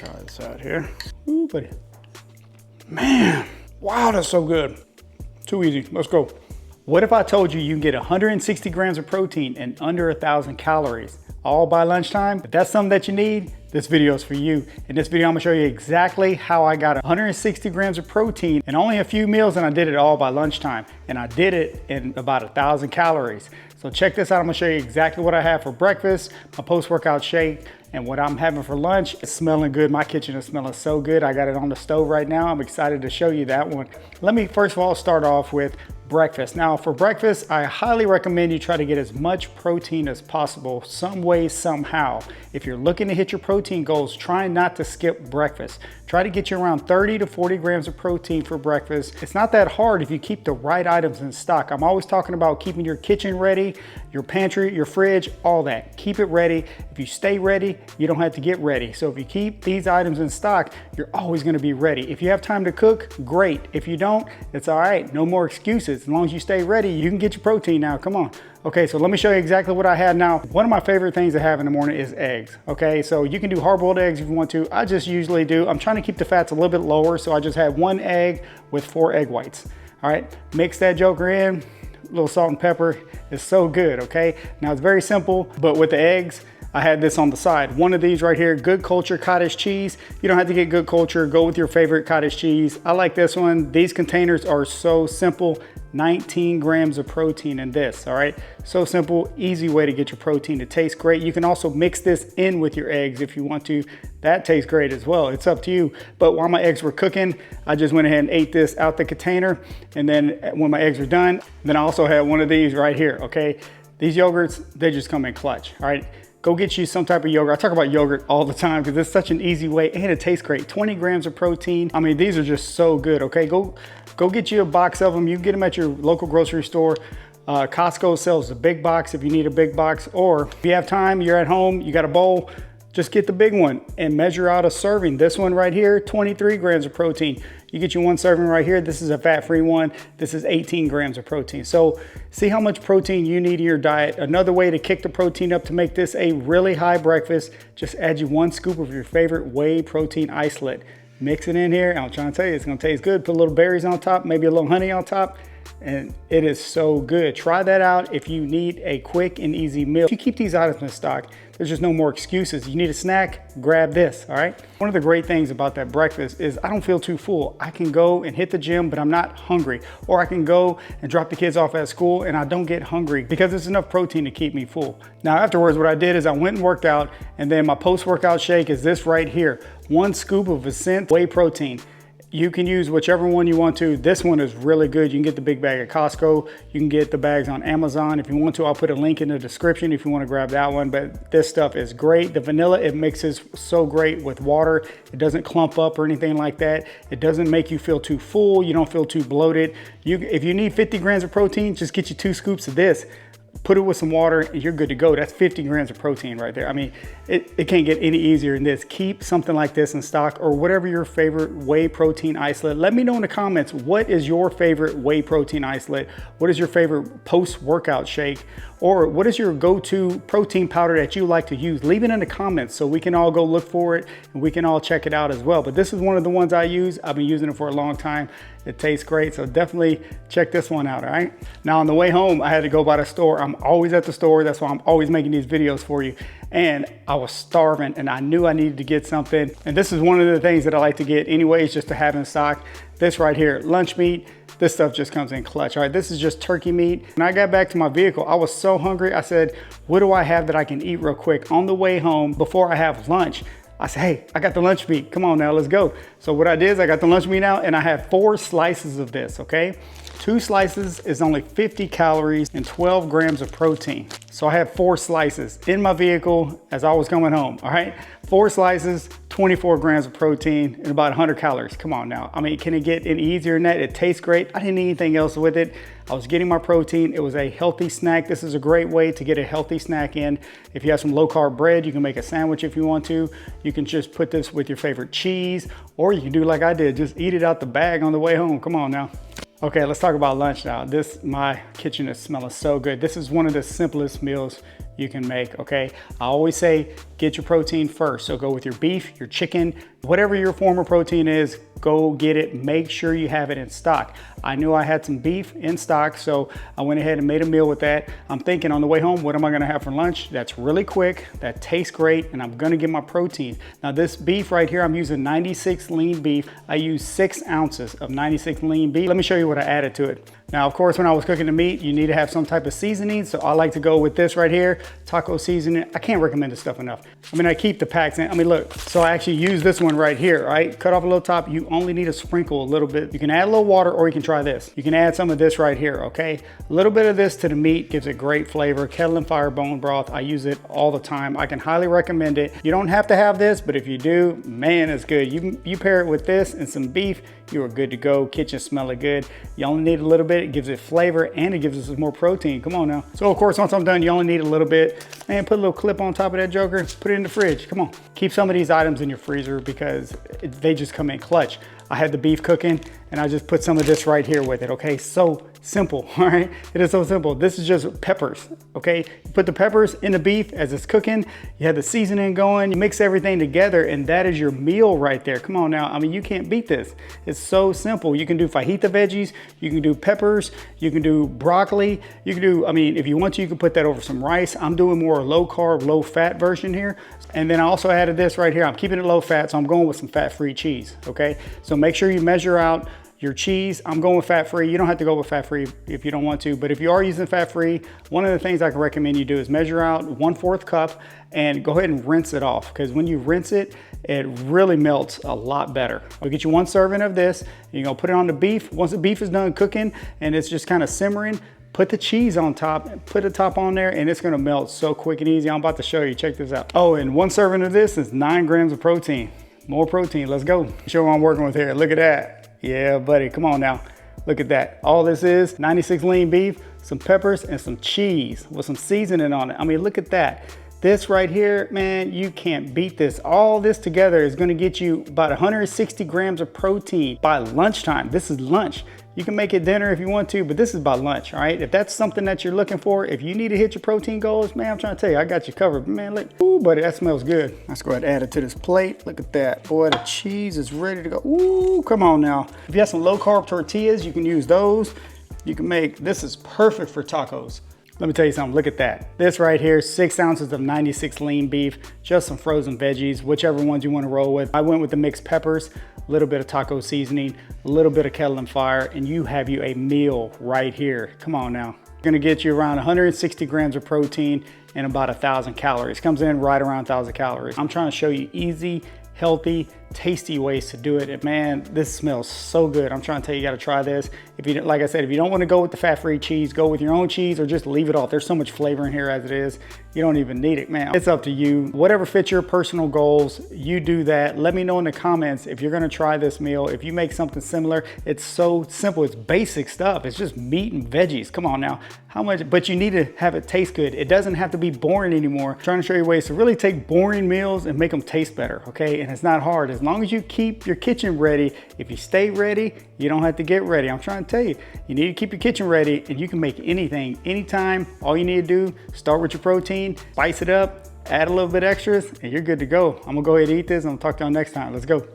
try this out here. Ooh, buddy. Man, wow, that's so good. Too easy, let's go. What if I told you you can get 160 grams of protein and under 1,000 calories, all by lunchtime? If that's something that you need, this video is for you. In this video, I'm gonna show you exactly how I got 160 grams of protein in only a few meals, and I did it all by lunchtime. And I did it in about 1,000 calories. So check this out, I'm gonna show you exactly what I have for breakfast, my post-workout shake, and what I'm having for lunch. It's smelling good. My kitchen is smelling so good. I got it on the stove right now. I'm excited to show you that one. Let me first of all start off with breakfast. Now for breakfast, I highly recommend you try to get as much protein as possible, some way, somehow. If you're looking to hit your protein goals, try not to skip breakfast. Try to get you around 30 to 40 grams of protein for breakfast. It's not that hard if you keep the right items in stock. I'm always talking about keeping your kitchen ready, your pantry, your fridge, all that. Keep it ready. If you stay ready, you don't have to get ready. So if you keep these items in stock, you're always gonna be ready. If you have time to cook, great. If you don't, it's all right. No more excuses. As long as you stay ready, you can get your protein now, come on. Okay, so let me show you exactly what I had now. One of my favorite things to have in the morning is eggs, okay? So you can do hard-boiled eggs if you want to. I just usually do. I'm trying to keep the fats a little bit lower, so I just had 1 egg with 4 egg whites. All right, mix that joker in, a little salt and pepper. It's so good, okay? Now it's very simple, but with the eggs, I had this on the side. One of these right here, Good Culture cottage cheese. You don't have to get Good Culture, go with your favorite cottage cheese. I like this one. These containers are so simple. 19 grams of protein in this, all right? So simple, easy way to get your protein to taste great. You can also mix this in with your eggs if you want to. That tastes great as well, it's up to you. But while my eggs were cooking, I just went ahead and ate this out the container. And then when my eggs are done, then I also had one of these right here, okay? These yogurts, they just come in clutch, all right? Go get you some type of yogurt. I talk about yogurt all the time because it's such an easy way and it tastes great. 20 grams of protein. I mean, these are just so good, okay? Go get you a box of them. You can get them at your local grocery store. Costco sells the big box if you need a big box, or if you have time, you're at home, you got a bowl, just get the big one and measure out a serving. This one right here, 23 grams of protein. You get you 1 serving right here. This is a fat-free one. This is 18 grams of protein. So see how much protein you need in your diet. Another way to kick the protein up to make this a really high breakfast, just add you 1 scoop of your favorite whey protein isolate. Mix it in here. I'm trying to tell you, it's gonna taste good. Put a little berries on top, maybe a little honey on top, and it is so good. Try that out if you need a quick and easy meal. If you keep these items in stock, there's just no more excuses. You need a snack, grab this, all right? One of the great things about that breakfast is I don't feel too full. I can go and hit the gym, but I'm not hungry. Or I can go and drop the kids off at school and I don't get hungry because there's enough protein to keep me full. Now afterwards, what I did is I went and worked out, and then my post-workout shake is this right here. 1 scoop of Ascent whey protein. You can use whichever one you want to. This one is really good. You can get the big bag at Costco. You can get the bags on Amazon. If you want to, I'll put a link in the description if you want to grab that one. But this stuff is great. The vanilla, it mixes so great with water. It doesn't clump up or anything like that. It doesn't make you feel too full. You don't feel too bloated. If you need 50 grams of protein, just get you 2 scoops of this. Put it with some water and you're good to go. That's 50 grams of protein right there. I mean, it can't get any easier than this. Keep something like this in stock, or whatever your favorite whey protein isolate. Let me know in the comments, what is your favorite whey protein isolate? What is your favorite post-workout shake? Or what is your go-to protein powder that you like to use? Leave it in the comments so we can all go look for it and we can all check it out as well. But this is one of the ones I use. I've been using it for a long time. It tastes great, so definitely check this one out, all right? Now on the way home, I had to go by the store. I'm always at the store. That's why I'm always making these videos for you. And I was starving and I knew I needed to get something. And this is one of the things that I like to get anyways, just to have in stock. This right here, lunch meat. This stuff just comes in clutch, all right? This is just turkey meat. When I got back to my vehicle, I was so hungry. I said, what do I have that I can eat real quick on the way home before I have lunch? I said, hey, I got the lunch meat. Come on now, let's go. So what I did is I got the lunch meat out and I had 4 slices of this, okay? 2 slices is only 50 calories and 12 grams of protein. So I had 4 slices in my vehicle as I was coming home, all right? 4 slices, 24 grams of protein and about 100 calories. Come on now. I mean, can it get any easier than that? It tastes great. I didn't need anything else with it. I was getting my protein. It was a healthy snack. This is a great way to get a healthy snack in. If you have some low carb bread, you can make a sandwich if you want to. You can just put this with your favorite cheese, or you can do like I did, just eat it out the bag on the way home. Come on now. Okay, let's talk about lunch now. My kitchen is smelling so good. This is one of the simplest meals you can make, okay? I always say, get your protein first. So go with your beef, your chicken, whatever your form of protein is, go get it. Make sure you have it in stock. I knew I had some beef in stock, so I went ahead and made a meal with that. I'm thinking on the way home, what am I gonna have for lunch? That's really quick, that tastes great, and I'm gonna get my protein. Now this beef right here, I'm using 96 lean beef. I use 6 ounces of 96 lean beef. Let me show you what I added to it. Now, of course, when I was cooking the meat, you need to have some type of seasoning. So I like to go with this right here, taco seasoning. I can't recommend this stuff enough. I mean, I keep the packs in. I mean, look, so I actually use this one right here, right? Cut off a little top. You only need to sprinkle a little bit. You can add a little water or you can try this. You can add some of this right here, okay? A little bit of this to the meat gives it great flavor. Kettle and Fire bone broth. I use it all the time. I can highly recommend it. You don't have to have this, but if you do, man, it's good. You pair it with this and some beef, you are good to go. Kitchen smelling good. You only need a little bit. It gives it flavor and it gives us more protein. Come on now. So of course, once I'm done, you only need a little bit. Man, put a little clip on top of that joker, put it in the fridge. Come on. Keep some of these items in your freezer because they just come in clutch. I had the beef cooking and I just put some of this right here with it, okay? So simple, all right? It is so simple. This is just peppers, okay? You put the peppers in the beef as it's cooking, you have the seasoning going, you mix everything together and that is your meal right there. Come on now, I mean, you can't beat this. It's so simple. You can do fajita veggies, you can do peppers, you can do broccoli, you can do, I mean, if you want to, you can put that over some rice. I'm doing more low carb, low fat version here. And then I also added this right here. I'm keeping it low fat, so I'm going with some fat-free cheese, okay? So make sure you measure out your cheese. I'm going with fat-free. You don't have to go with fat-free if you don't want to, but if you are using fat-free, one of the things I can recommend you do is measure out 1/4 cup and go ahead and rinse it off, because when you rinse it, it really melts a lot better. I'll get you 1 serving of this. You're gonna put it on the beef. Once the beef is done cooking and it's just kind of simmering, put the cheese on top, put the top on there, and it's gonna melt so quick and easy. I'm about to show you, check this out. Oh, and 1 serving of this is 9 grams of protein. More protein, let's go. Show what I'm working with here, look at that. Yeah, buddy, come on now. Look at that. All this is 96 lean beef, some peppers, and some cheese with some seasoning on it. I mean, look at that. This right here, man, you can't beat this. All this together is gonna get you about 160 grams of protein by lunchtime. This is lunch. You can make it dinner if you want to, but this is by lunch, all right? If that's something that you're looking for, if you need to hit your protein goals, man, I'm trying to tell you, I got you covered. Man, look, ooh, buddy, that smells good. Let's go ahead and add it to this plate. Look at that. Boy, the cheese is ready to go. Ooh, come on now. If you have some low carb tortillas, you can use those. You can make, this is perfect for tacos. Let me tell you something, look at that. This right here, 6 ounces of 96 lean beef, just some frozen veggies, whichever ones you want to roll with. I went with the mixed peppers, a little bit of taco seasoning, a little bit of Kettle and Fire, and you have you a meal right here. Come on now. Gonna get you around 160 grams of protein and about 1,000 calories. Comes in right around 1,000 calories. I'm trying to show you easy, healthy, tasty ways to do it. And man, this smells so good. I'm trying to tell you, you gotta try this. If you, like I said, if you don't wanna go with the fat-free cheese, go with your own cheese or just leave it off. There's so much flavor in here as it is. You don't even need it, man. It's up to you. Whatever fits your personal goals, you do that. Let me know in the comments if you're gonna try this meal. If you make something similar, it's so simple. It's basic stuff. It's just meat and veggies. Come on now. How much, but you need to have it taste good. It doesn't have to be boring anymore. I'm trying to show you ways to really take boring meals and make them taste better, okay? And it's not hard. As long as you keep your kitchen ready, if you stay ready, you don't have to get ready. I'm trying to tell you, you need to keep your kitchen ready and you can make anything, anytime. All you need to do, start with your protein, spice it up, add a little bit extras, and you're good to go. I'm gonna go ahead and eat this and I'll talk to y'all next time. Let's go.